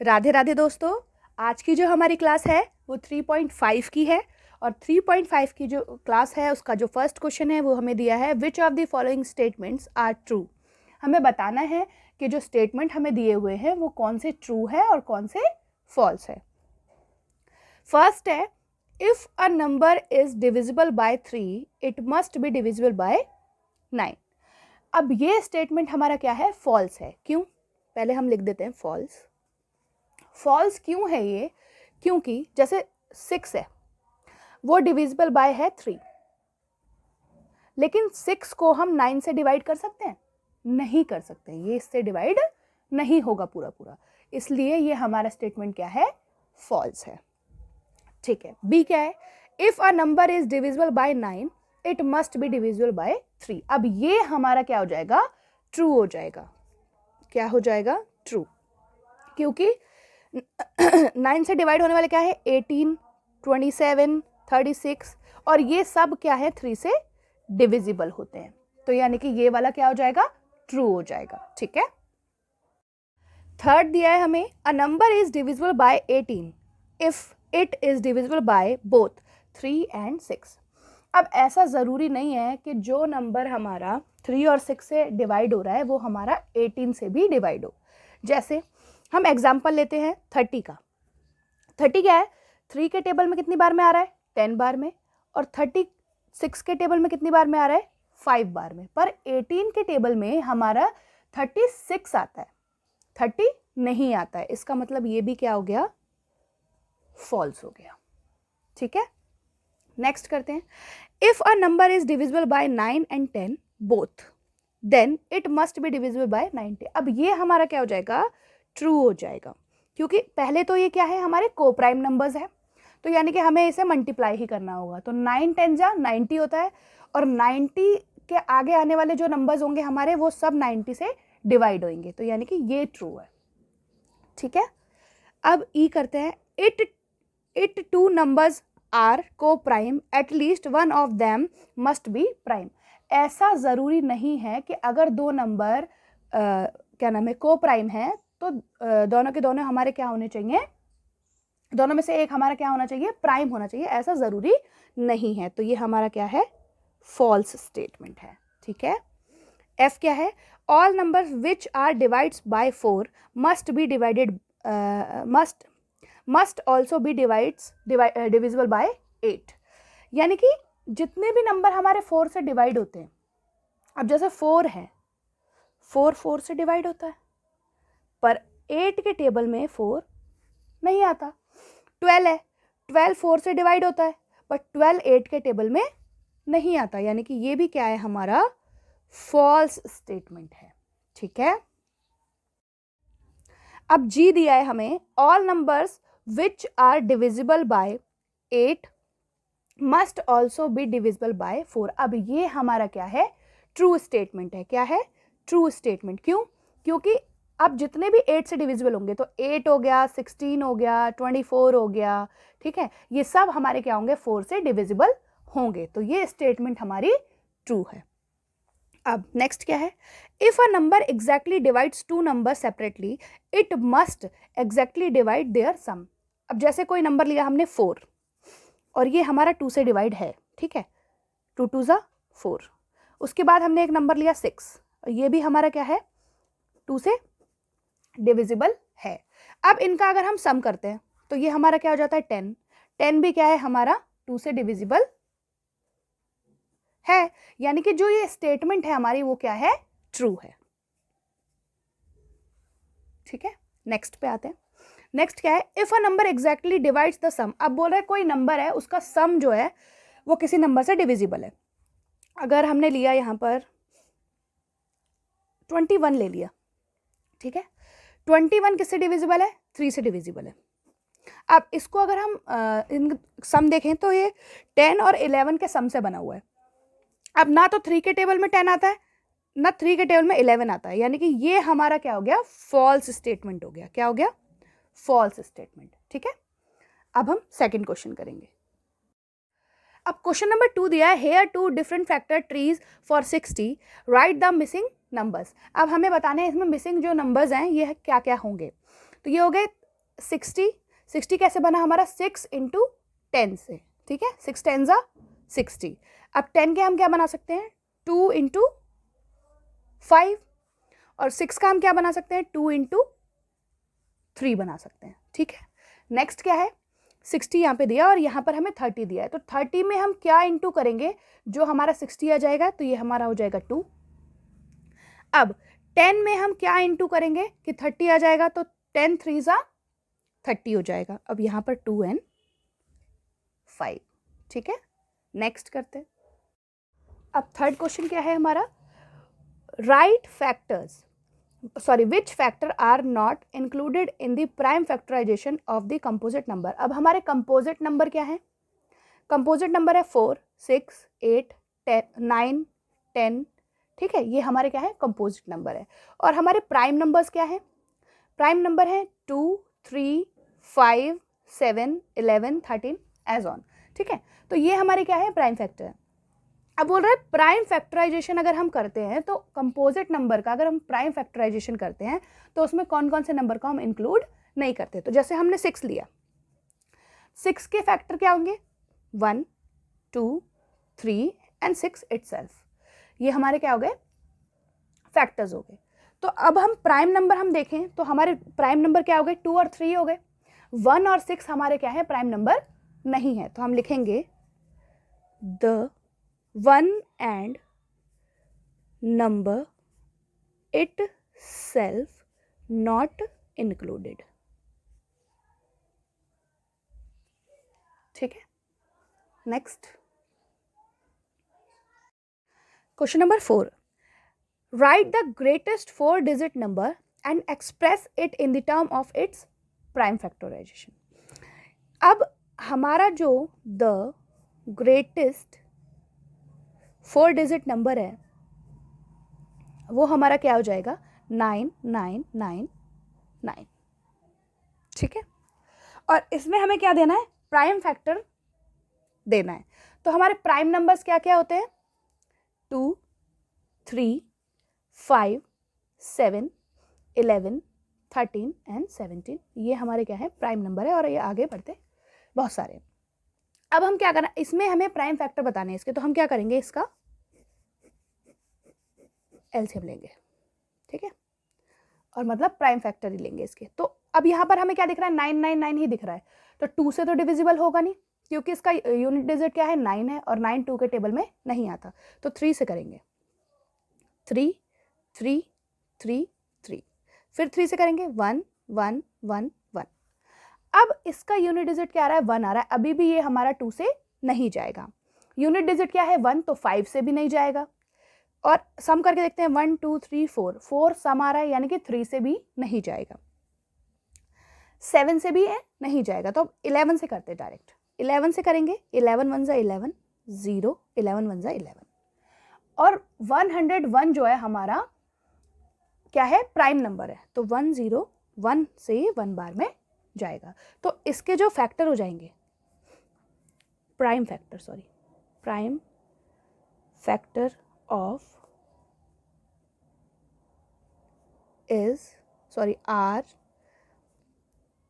राधे राधे दोस्तों, आज की जो हमारी क्लास है वो 3.5 की है और 3.5 की जो क्लास है उसका जो फर्स्ट क्वेश्चन है वो हमें दिया है which of the following statements are true. हमें बताना है कि जो स्टेटमेंट हमें दिए हुए हैं वो कौन से ट्रू है और कौन से फॉल्स है। फर्स्ट है if a number is divisible bye 3 it must be divisible by 9। अब ये स्टेटमेंट हमारा क्या है, फॉल्स है। क्यों? पहले हम लिख देते हैं फॉल्स। फॉल्स क्यों है ये? क्योंकि जैसे 6 है वो डिविजिबल बाय है 3, लेकिन 6 को हम 9 से डिवाइड कर सकते हैं? नहीं कर सकते, ये इससे डिवाइड नहीं होगा पूरा पूरा, इसलिए ये हमारा स्टेटमेंट क्या है, फॉल्स है। ठीक है, बी क्या है, if a number is divisible by 9 it must be divisible bye 3। अब ये हमारा क्या हो जाएगा, ट्रू हो जाएगा। क्या हो जाएगा, ट्रू, क्योंकि 9 से डिवाइड होने वाले क्या है, 18, 27, 36 और ये सब क्या है 3 से डिविजिबल होते हैं, तो यानी कि ये वाला क्या हो जाएगा, ट्रू हो जाएगा। ठीक है, थर्ड दिया है हमें अ number is divisible bye 18 if it is divisible by both 3 and 6। अब ऐसा ज़रूरी नहीं है कि जो नंबर हमारा 3 और 6 से डिवाइड हो रहा है वो हमारा 18 से भी डिवाइड हो। जैसे हम एग्जाम्पल लेते हैं 30 का। 30 क्या है, 3 के टेबल में कितनी बार में आ रहा है, 10 बार में, और 36 के टेबल में कितनी बार में आ रहा है, 5 बार में। पर 18 के टेबल में हमारा 36 आता है, 30 नहीं आता है, इसका मतलब ये भी क्या हो गया, फॉल्स हो गया। ठीक है, नेक्स्ट करते हैं, if a number is divisible by 9 and 10 both then it must be divisible by 90। अब ये हमारा क्या हो जाएगा, ट्रू हो जाएगा, क्योंकि पहले तो ये क्या है, हमारे को प्राइम नंबर्स है, तो यानी कि हमें इसे मल्टीप्लाई ही करना होगा। तो 9 10 जा 90 होता है, और 90 के आगे आने वाले जो नंबर्स होंगे हमारे वो सब 90 से डिवाइड होंगे, तो यानी कि ये ट्रू है। ठीक है, अब ई करते हैं, इट टू नंबर्स आर को prime at least one of them must be prime. ऐसा ज़रूरी नहीं है कि अगर दो नंबर क्या नाम है, को प्राइम है तो दोनों के दोनों हमारे क्या होने चाहिए, दोनों में से एक हमारा क्या होना चाहिए, प्राइम होना चाहिए, ऐसा ज़रूरी नहीं है। तो ये हमारा क्या है, फॉल्स स्टेटमेंट है। ठीक है, एफ क्या है, all numbers which R divides bye 4 must be divided must also be divisible by 8। यानी कि जितने भी नंबर हमारे 4 से डिवाइड होते हैं, अब जैसे 4 है, 4 से डिवाइड होता है, पर 8 के टेबल में 4 नहीं आता। 12 है, 12 4 से डिवाइड होता है, पर 12 8 के टेबल में नहीं आता, यानी कि ये भी क्या है, हमारा फॉल्स स्टेटमेंट है। ठीक है, अब जी दिया है हमें, all numbers which are divisible by 8 must also be divisible by 4। अब ये हमारा क्या है, ट्रू स्टेटमेंट है। क्या है, ट्रू स्टेटमेंट। क्यों? क्योंकि अब जितने भी 8 से डिविजिबल होंगे, तो 8 हो गया, 16 हो गया, 24 हो गया, ठीक है, ये सब हमारे क्या होंगे, 4 से डिविजिबल होंगे, तो ये स्टेटमेंट हमारी ट्रू है। अब नेक्स्ट क्या है, if a number exactly divides two number separately it must exactly divide their sum. अब जैसे कोई नंबर लिया हमने 4 और ये हमारा 2 से डिवाइड है, ठीक है, 2 2 जा 4। उसके बाद हमने एक नंबर लिया 6 और ये भी हमारा क्या है, 2 से डिविजिबल है। अब इनका अगर हम सम करते हैं तो ये हमारा क्या हो जाता है, 10। 10 भी क्या है, हमारा 2 से डिविजिबल है, यानी कि जो ये स्टेटमेंट है हमारी वो क्या है, ट्रू है। ठीक है, नेक्स्ट पे आते हैं। नेक्स्ट क्या है, if a number exactly divides the sum. अब बोल रहा है कोई नंबर है उसका सम जो है वो किसी नंबर से डिविजिबल है। अगर हमने लिया यहाँ पर 21 ले लिया, ठीक है, 21 किससे डिविजिबल है, 3 से डिविजिबल है। अब इसको अगर हम इन सम देखें तो ये 10 और 11 के सम से बना हुआ है। अब ना तो 3 के टेबल में 10 आता है, ना 3 के टेबल में 11 आता है, यानी कि ये हमारा क्या हो गया, फॉल्स स्टेटमेंट हो गया। क्या हो गया, फॉल्स स्टेटमेंट। ठीक है, अब हम सेकंड क्वेश्चन करेंगे। अब क्वेश्चन नंबर 2 दिया है, here 2 different factor trees for 60 right the missing numbers. अब हमें बताने हैं इसमें मिसिंग जो नंबर्स हैं ये क्या क्या होंगे। तो ये हो गए 60, 60 कैसे बना हमारा 6 इंटू 10 से, ठीक है, 6 10 जा 60। अब 10 के हम क्या बना सकते हैं 2 इंटू 5, और 6 का हम क्या बना सकते हैं 2 इंटू 3 बना सकते हैं, ठीक है। नेक्स्ट क्या है 60 यहाँ पे दिया और यहाँ पर हमें 30 दिया है, तो 30 में हम क्या इंटू करेंगे, जो हमारा 60 आ जाएगा तो ये हमारा हो जाएगा 2। अब 10 में हम क्या इंटू करेंगे कि 30 आ जाएगा, तो 10 3 जा 30 हो जाएगा। अब यहाँ पर 2 and 5, ठीक है। नेक्स्ट करते हैं। अब थर्ड क्वेश्चन क्या है हमारा, right factors, sorry which factor are not included in the prime factorization of the composite number. अब हमारे कंपोजिट नंबर क्या है, कंपोजिट नंबर है 4 6 8 9 10, ठीक है, ये हमारे क्या है कंपोजिट नंबर है। और हमारे प्राइम नंबर्स क्या है, प्राइम नंबर है 2 3 5 7 11 13 एज ऑन, ठीक है। तो ये हमारे क्या है प्राइम फैक्टर है। अब बोल रहा है प्राइम फैक्टराइजेशन अगर हम करते हैं तो कंपोजिट नंबर का अगर हम प्राइम फैक्टराइजेशन करते हैं तो उसमें कौन कौन से नंबर को हम इंक्लूड नहीं करते। तो जैसे हमने 6 लिया, 6 के फैक्टर क्या होंगे 1 2 3 एंड 6 इटसेल्फ, ये हमारे क्या हो गए फैक्टर्स हो गए। तो अब हम प्राइम नंबर हम देखें तो हमारे प्राइम नंबर क्या हो गए 2 और 3 हो गए, 1 और 6 हमारे क्या है प्राइम नंबर नहीं है। तो हम लिखेंगे the 1 and number itself not included, ठीक है। Next question number 4, right the greatest 4 digit number and express it in the term of its prime factorization. अब हमारा जो द ग्रेटेस्ट 4 डिजिट नंबर है वो हमारा क्या हो जाएगा 9999, ठीक है। और इसमें हमें क्या देना है प्राइम फैक्टर देना है। तो हमारे प्राइम नंबर्स क्या क्या होते हैं 2 3 5 7 11 13 एंड 17, ये हमारे क्या है प्राइम नंबर है। और ये आगे बढ़ते बहुत सारे। अब हम क्या करना, इसमें हमें प्राइम फैक्टर बताने हैं इसके, तो हम क्या करेंगे इसका एलसीएम लेंगे, ठीक है, और मतलब प्राइम फैक्टर ही लेंगे इसके। तो अब यहाँ पर हमें क्या दिख रहा है 999 ही दिख रहा है, तो 2 से तो डिविजिबल होगा नहीं क्योंकि इसका यूनिट डिजिट क्या है 9 है और 9 2 के टेबल में नहीं आता। तो 3 से करेंगे 3 3 3 3, फिर 3 से करेंगे 1 1 1 1। अब इसका यूनिट डिजिट क्या आ रहा है 1 आ रहा है, अभी भी ये हमारा 2 से नहीं जाएगा। यूनिट डिजिट क्या है 1, तो 5 से भी नहीं जाएगा। और सम करके देखते हैं 1 2 3 4, 4 सम आ रहा है यानी कि 3 से भी नहीं जाएगा, 7 से भी नहीं जाएगा। तो अब 11 से करते हैं डायरेक्ट, 11 से करेंगे 11 1 जा 11 0, 11 1 जा 11। और 101 जो है हमारा क्या है प्राइम नंबर है, तो 101 से 1 बार में जाएगा। तो इसके जो फैक्टर हो जाएंगे prime factor, sorry prime factor of is sorry are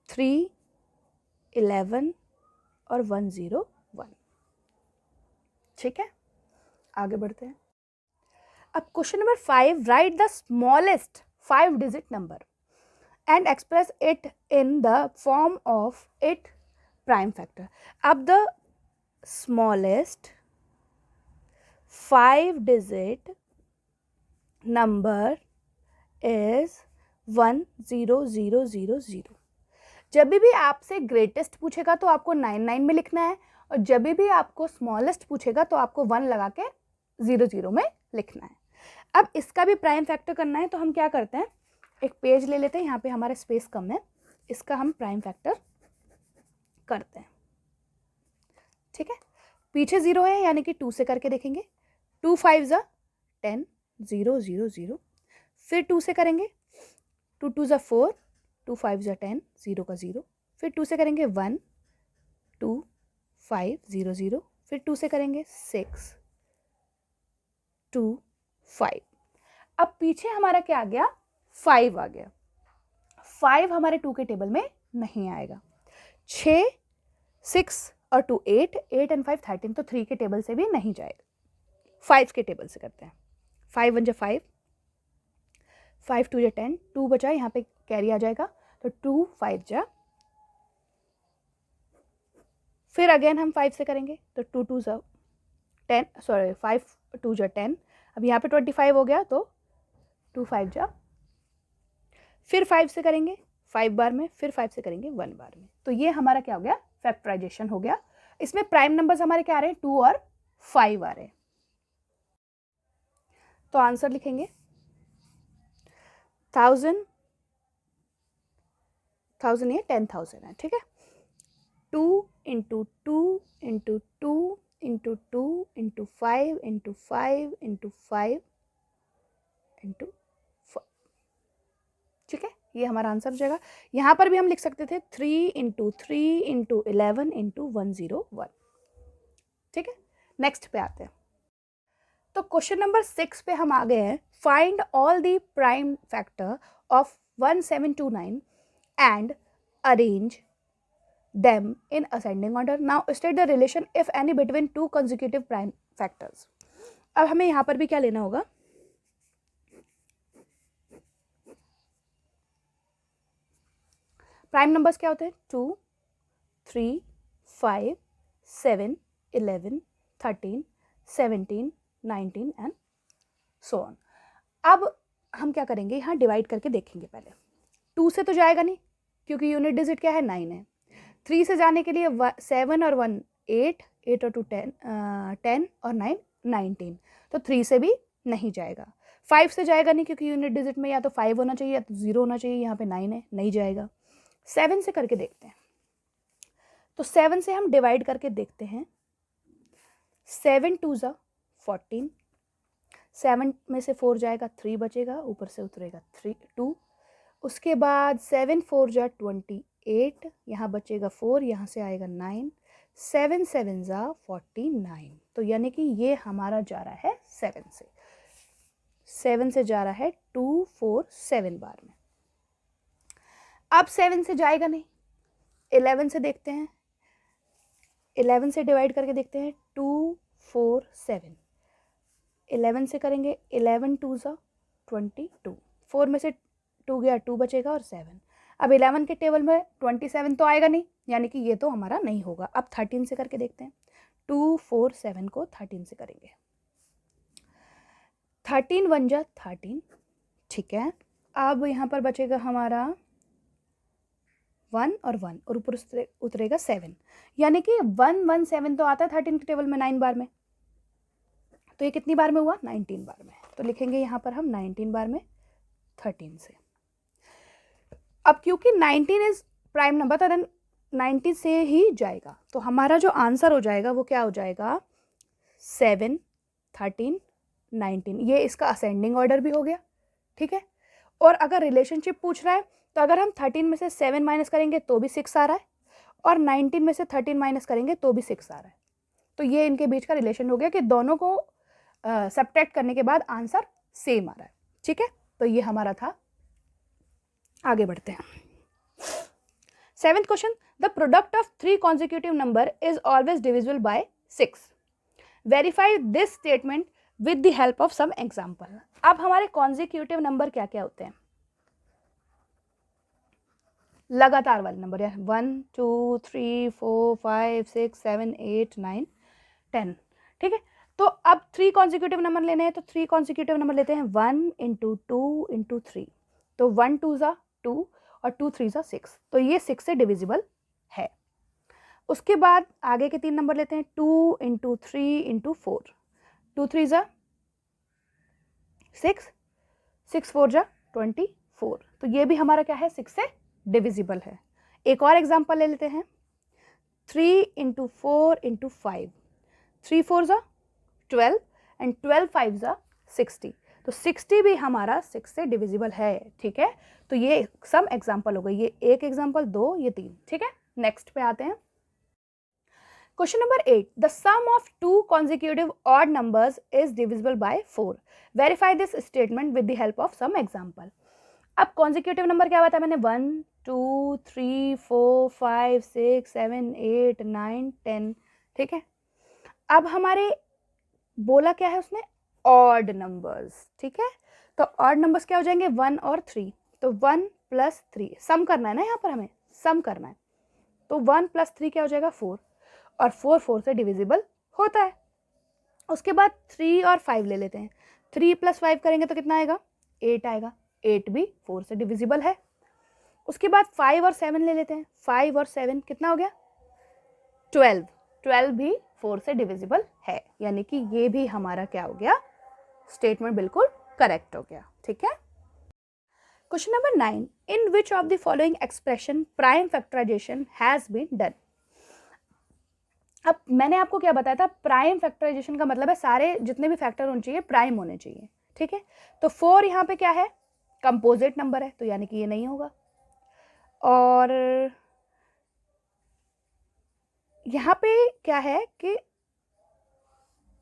3 11 और 101, ठीक है। आगे बढ़ते हैं। अब question number 5, write the smallest 5 digit number and express it in the form of it prime factor. अब the smallest 5 digit number is 10000। जब भी आपसे ग्रेटेस्ट पूछेगा तो आपको 99 में लिखना है, और जब भी आपको स्मॉलेस्ट पूछेगा तो आपको 1 लगा के 00 में लिखना है। अब इसका भी प्राइम फैक्टर करना है, तो हम क्या करते हैं एक पेज ले लेते हैं, यहाँ पे हमारा स्पेस कम है, इसका हम प्राइम फैक्टर करते हैं, ठीक है। पीछे 0 है यानी कि 2 से करके देखेंगे, 2 5 जा 10 0 0 0, फिर 2 से करेंगे 2 2 जा 4, 2 5 जा 10 0 का 0, फिर 2 से करेंगे 1 2 5 0 0, फिर 2 से करेंगे 6 2 5। अब पीछे हमारा क्या आ गया 5 आ गया। 5 हमारे 2 के टेबल में नहीं आएगा। 6, 6 और 2 8, 8 एंड 5 13, तो 3 के टेबल से भी नहीं जाएगा। 5 के टेबल से करते हैं। 5 1 जा 5, 5 2 जा 10, 2 बचा, यहाँ पे कैरी आ जाएगा, तो 2 5 जा, फिर अगेन हम 5 से करेंगे, तो 2 2 जा 10, सॉरी 5 2 जा 10, अब यहाँ पे 25 हो गया, तो 2 5 जा, फिर 5 से करेंगे 5 बार में, फिर 5 से करेंगे 1 बार में। तो ये हमारा क्या हो गया, फैक्टराइजेशन हो गया। इसमें प्राइम नंबर्स हमारे क्या आ रहे हैं, 2 और 5 आ रहे हैं। तो आंसर लिखेंगे 1000, 1000 ये 10,000 है, ठीक है। 2 into 2 into 2 into 2 into 5 into 5 into 5 into 4, ठीक है, ये हमारा आंसर हो जाएगा। यहाँ पर भी हम लिख सकते थे 3 इंटू 3 इंटू 11 इंटू 101, ठीक है। नेक्स्ट पे आते हैं। तो क्वेश्चन नंबर 6 पे हम आ गए हैं। Find all the prime factor of 1729 and arrange them in ascending order. Now state the relation if any between two consecutive prime factors. अब हमें यहाँ पर भी क्या लेना होगा, प्राइम नंबर्स क्या होते हैं, 2 3 5 7 11 13 17 19 एंड सो ऑन। अब हम क्या करेंगे, यहाँ डिवाइड करके देखेंगे। पहले 2 से तो जाएगा नहीं, क्योंकि यूनिट डिजिट क्या है, 9 है। 3 से जाने के लिए 7 और 1 8, 8 और 2 10, 10 और 9 19, तो 3 से भी नहीं जाएगा। 5 से जाएगा नहीं, क्योंकि यूनिट डिजिट में या तो 5 होना चाहिए या तो 0 होना चाहिए, यहाँ पे 9 है, नहीं जाएगा। 7 से करके देखते हैं। तो 7 से हम डिवाइड करके देखते हैं। 7 2 जा 14, 7 में से 4 जाएगा, 3 बचेगा, ऊपर से उतरेगा 2। उसके बाद 7 4 जा 28, यहाँ बचेगा 4, यहाँ से आएगा 9, 7 7 जा 49, तो यानी कि ये हमारा जा रहा है 7 से। 7 से जा रहा है 2 4 7 बार में। अब 7 से जाएगा नहीं, 11 से देखते हैं। 11 से डिवाइड करके देखते हैं। 2 4 7, 11 से करेंगे, 11 2 जा 22, 4 में से 2 गया, 2 बचेगा और 7। अब 11 के टेबल में 27 तो आएगा नहीं, यानी कि ये तो हमारा नहीं होगा। अब 13 से करके देखते हैं। 2 4 7 को 13 से करेंगे। 13 1 जा 13, ठीक है। अब यहाँ पर बचेगा हमारा 1 और 1, और ऊपर उतरेगा 7, यानी कि 1 1 7 तो आता है 13 के टेबल में 9 बार में। तो ये कितनी बार में हुआ, 19 बार में। तो लिखेंगे यहाँ पर हम 19 बार में 13 से। अब क्योंकि 19 इज प्राइम नंबर, तो 90 से ही जाएगा, तो हमारा जो आंसर हो जाएगा वो क्या हो जाएगा, 7 13 19। ये इसका असेंडिंग ऑर्डर भी हो गया, ठीक है। और अगर रिलेशनशिप पूछ रहा है, तो अगर हम 13 में से 7 माइनस करेंगे तो भी 6 आ रहा है, और 19 में से 13 माइनस करेंगे तो भी 6 आ रहा है। तो ये इनके बीच का रिलेशन हो गया कि दोनों को सब्ट्रैक्ट करने के बाद आंसर सेम आ रहा है, ठीक है। तो ये हमारा था। आगे बढ़ते हैं। 7th question, the product of 3 consecutive number is always divisible by 6। Verify this statement with the help of some example. अब हमारे कॉन्जिक्यूटिव नंबर क्या क्या होते हैं, लगातार वाले नंबर, या 1 2 3 4 5 6 7 8 9 10, ठीक है। तो अब 3 कॉन्जिक्यूटिव नंबर लेने हैं, तो 3 कॉन्जिक्यूटिव नंबर लेते हैं। 1 इंटू 2 इंटू 3, तो 1 2 जा 2 और 2 3 जा 6, तो ये 6 से डिविजिबल है। उसके बाद आगे के 3 नंबर लेते हैं। 2 इंटू 3 इंटू 4, 2 3 जा 6, 6 4 जा 24, तो ये भी हमारा क्या है, 6 से डिविजिबल है। एक और एग्जाम्पल ले लेते हैं। 3 इंटू 4 इंटू 5, 3 4 जा 12 एंड 12 5 जा 60, तो 60 भी हमारा 6 से डिविजिबल है, ठीक है। तो ये सम एग्जाम्पल हो गई, ये एक एग्जाम्पल, 2, ये 3, ठीक है। नेक्स्ट पे आते हैं। Question number 8, the sum of 2 consecutive odd numbers is divisible by 4। Verify this statement with the help of some example. अब कॉन्जिक्यूटिव नंबर क्या बताया मैंने, 1 2 3 4 5 6 7 8 9 10, ठीक है। अब हमारे बोला क्या है उसने, ऑड नंबर्स, ठीक है। तो ऑड नंबर्स क्या हो जाएंगे, 1 और 3, तो 1 + 3 सम करना है ना, यहाँ पर हमें सम करना है, तो 1 + 3 क्या हो जाएगा, 4, और 4 4 से डिविजिबल होता है। उसके बाद 3 और 5 ले लेते हैं, 3 + 5 करेंगे तो कितना आएगा, 8 आएगा, 8 भी 4 से डिविजिबल है। उसके बाद 5 और 7 ले लेते हैं, 5 और 7 कितना हो गया, 12, 12 भी 4 से डिविजिबल है, यानी कि ये भी हमारा क्या हो गया, स्टेटमेंट बिल्कुल करेक्ट हो गया, ठीक है। Question number 9, in which of the following expression prime factorization has been done. अब मैंने आपको क्या बताया था, प्राइम फैक्टराइजेशन का मतलब है सारे जितने भी फैक्टर होने चाहिए प्राइम होने चाहिए, ठीक है। तो 4 यहाँ पे क्या है, कंपोजिट नंबर है, तो यानी कि ये नहीं होगा। और यहाँ पे क्या है कि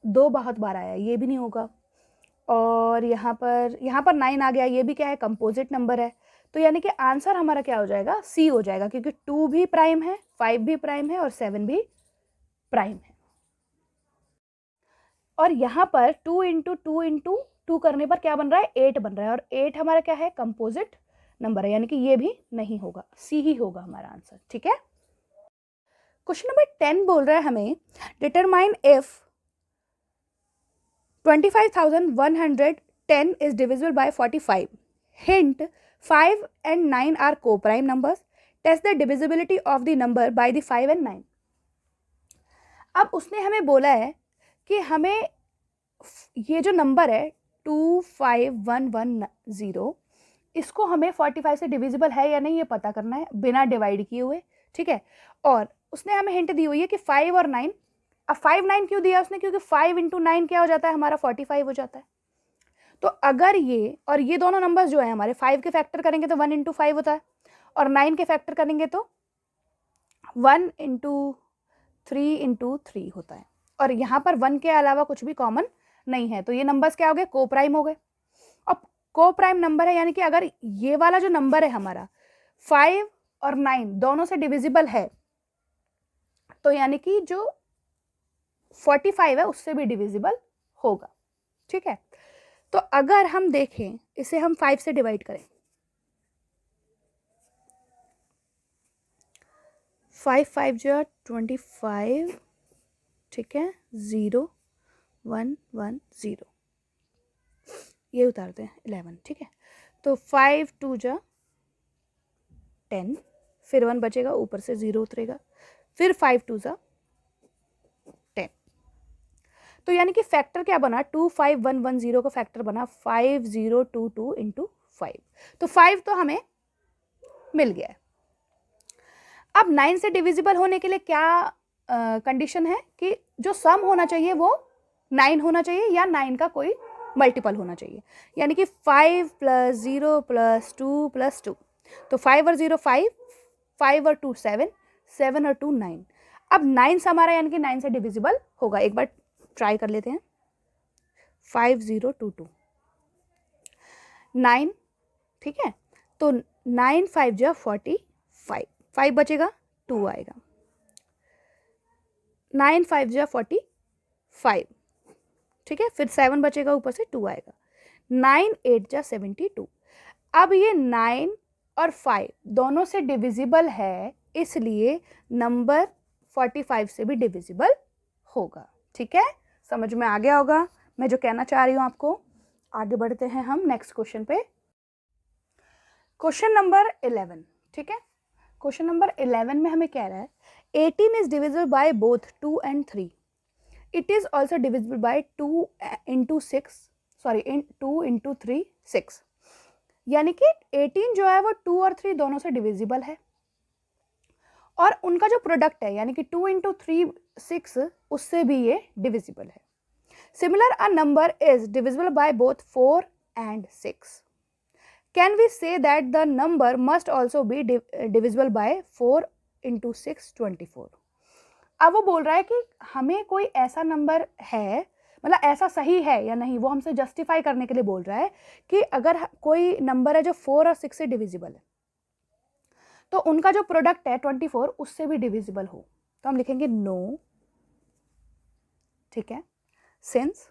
2 बहुत बार आया, ये भी नहीं होगा। और यहाँ पर 9 आ गया, ये भी क्या है, कंपोजिट नंबर है, तो यानी कि आंसर हमारा क्या हो जाएगा, सी हो जाएगा, क्योंकि 2 भी प्राइम है, 5 भी प्राइम है और 7 भी प्राइम है। और यहाँ पर 2 × 2 × 2 करने पर क्या बन रहा है, 8 बन रहा है, और 8 हमारा क्या है, कंपोजिट नंबर है, यानी कि ये भी नहीं होगा, सी ही होगा हमारा आंसर, ठीक है। क्वेश्चन नंबर 10 बोल रहा है हमें, determine if 25,110 is divisible by 45. Hint, 5 and 9 are co-prime numbers. Test the divisibility of the number by the 5 and 9. अब उसने हमें बोला है कि हमें ये जो नंबर है 25110, इसको हमें 45 से डिविजिबल है या नहीं ये पता करना है बिना डिवाइड किए हुए, ठीक है। और उसने हमें हिंट दी हुई है कि 5 और 9, अब 5 9 क्यों दिया उसने, क्योंकि 5 × 9 क्या हो जाता है हमारा, 45 हो जाता है। तो अगर ये और ये दोनों नंबर्स जो है हमारे 5 के फैक्टर करेंगे तो 1 × 5 होता है, और 9 के फैक्टर करेंगे तो 1 × 3 × 3 होता है, और यहाँ पर 1 के अलावा कुछ भी कॉमन नहीं है, तो ये नंबर्स क्या हो गए, को प्राइम हो गए। अब को प्राइम नंबर है, यानी कि अगर ये वाला जो नंबर है हमारा 5 और 9 दोनों से डिविजिबल है, तो यानी कि जो 45 है उससे भी डिविजिबल होगा, ठीक है। तो अगर हम देखें इसे हम 5 से डिवाइड करें, 5 5 जो 25, ठीक है, 0 1 1 0, ये उतारते हैं 11, ठीक है। तो 5 2 जा 10, फिर 1 बचेगा, ऊपर से 0 उतरेगा, फिर 5 2 जा 10, तो यानी कि फैक्टर क्या बना, 25110 का फैक्टर बना 5022 × 5, तो 5 तो हमें मिल गया है। अब 9 से डिविजिबल होने के लिए क्या कंडीशन है कि जो सम होना चाहिए वो 9 होना चाहिए या 9 का कोई मल्टीपल होना चाहिए, यानी कि 5 + 0 + 2 + 2, तो 5 और 0 5, 5 और 2 7, 7 और 2 9। अब 9 से हमारा यानी कि 9 से डिविजिबल होगा, एक बार ट्राई कर लेते हैं, 5022 9, ठीक है। तो 9 5 जो 45, 5 बचेगा, 2 आएगा, 9 5 जो 45, ठीक है, फिर 7 बचेगा, ऊपर से 2 आएगा, 9 8 जा 72। अब ये 9 और 5 दोनों से डिविजिबल है, इसलिए नंबर 45 से भी डिविजिबल होगा, ठीक है। समझ में आ गया होगा मैं जो कहना चाह रही हूँ आपको। आगे बढ़ते हैं हम नेक्स्ट क्वेश्चन पे, क्वेश्चन नंबर 11, ठीक है। क्वेश्चन नंबर 11 में हमें कह रहा है 18 is divisible by both 2 and 3, it is also divisible by 2 × 6, sorry 2 × 3 6, यानी कि 18 जो है वो 2 और 3 दोनों से डिविजिबल है, और उनका जो प्रोडक्ट है यानी कि 2 × 3 6 उससे भी ये डिविजिबल है। Similar a number is divisible by both 4 and 6, can we say that the number must also be divisible by 4 × 6 24। अब वो बोल रहा है कि हमें कोई ऐसा नंबर है, मतलब ऐसा सही है या नहीं, वो हमसे जस्टिफाई करने के लिए बोल रहा है कि अगर कोई नंबर है जो 4 और 6 से डिविजिबल है तो उनका जो प्रोडक्ट है 24 उससे भी डिविजिबल हो, तो हम लिखेंगे नो, ठीक है, since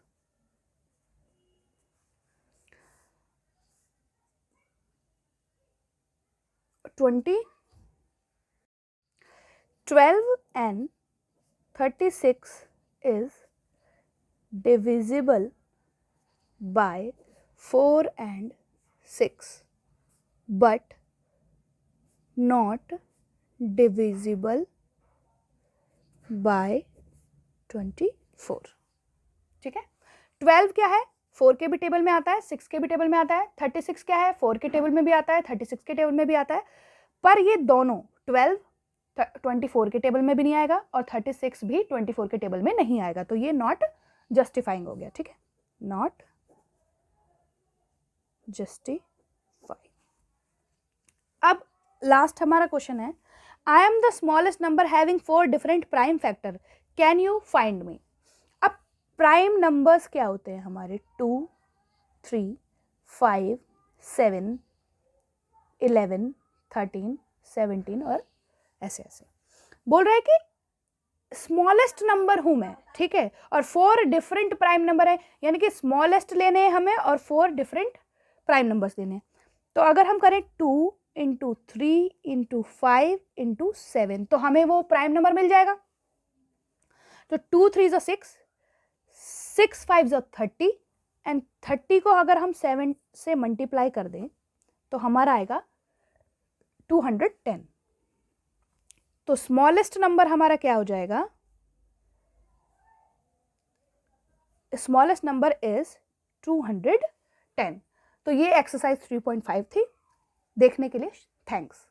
12 and 36 is divisible by 4 and 6 but not divisible by 24, ठीक है। 12 क्या है, 4 के भी टेबल में आता है, 6 के भी टेबल में आता है, 36 क्या है, 4 के टेबल में भी आता है, 36 के टेबल में भी आता है, पर ये दोनों 12 24 के टेबल में भी नहीं आएगा और 36 भी 24 के टेबल में नहीं आएगा, तो ये नॉट जस्टिफाइंग हो गया, ठीक है, नॉट जस्टिफाइंग। अब लास्ट हमारा क्वेश्चन है, I am the smallest number having 4 different prime factor, can you find me. अब प्राइम नंबर्स क्या होते हैं हमारे, 2, 3, 5, 7, 11, 13, 17 और ऐसे ऐसे बोल रहा है कि स्मॉलेस्ट नंबर हूं मैं, ठीक है, और 4 डिफरेंट प्राइम नंबर है, यानी कि स्मॉलेस्ट लेने हैं हमें और 4 डिफरेंट प्राइम नंबर्स लेने हैं। तो अगर हम करें 2 × 3 × 5 × 7 तो हमें वो प्राइम नंबर मिल जाएगा। तो 2 3 6, 6 5 30 एंड 30 को अगर हम 7 से मल्टीप्लाई कर दें तो हमारा आएगा 210। तो स्मॉलेस्ट नंबर हमारा क्या हो जाएगा, स्मॉलेस्ट नंबर इज 210। तो ये एक्सरसाइज 3.5 थी। देखने के लिए थैंक्स।